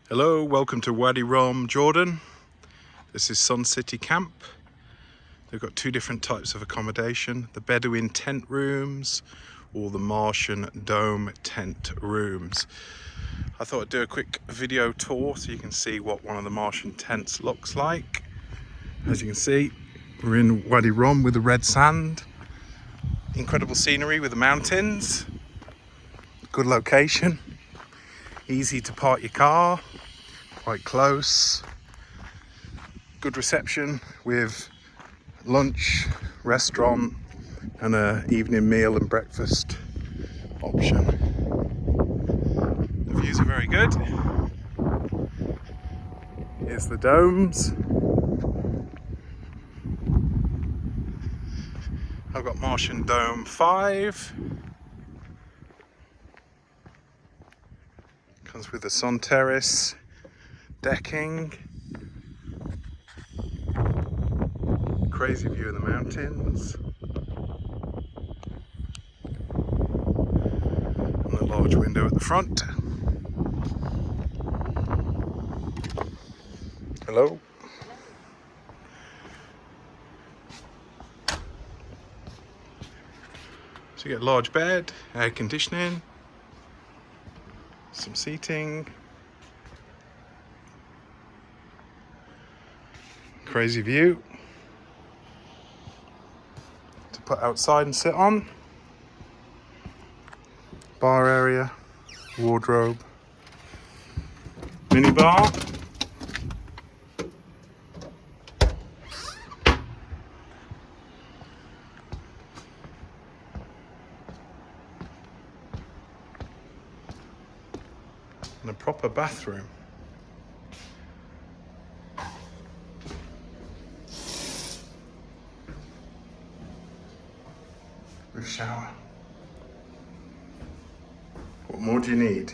Hello, welcome to Wadi Rum, Jordan. This is Sun City Camp. They've got two different types of accommodation, the Bedouin tent rooms or the Martian dome tent rooms. I thought I'd do a quick video tour so you can see what one of the Martian tents looks like. As you can see, we're in Wadi Rum with the red sand. Incredible scenery with the mountains. Good location. Easy to park your car. Quite close. Good reception with lunch, restaurant and an evening meal and breakfast option. The views are very good. Here's the domes. I've got Martian Dome 5. Comes with the sun terrace, decking. Crazy view of the mountains. And the large window at the front. Hello. So you get a large bed, air conditioning, some seating. Crazy view to put outside and sit on. Bar area, wardrobe, mini bar. And a proper bathroom. With shower. What more do you need?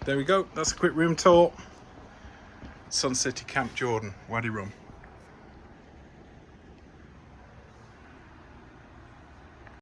There we go, that's a quick room tour. Sun City Camp Jordan, Wadi Rum.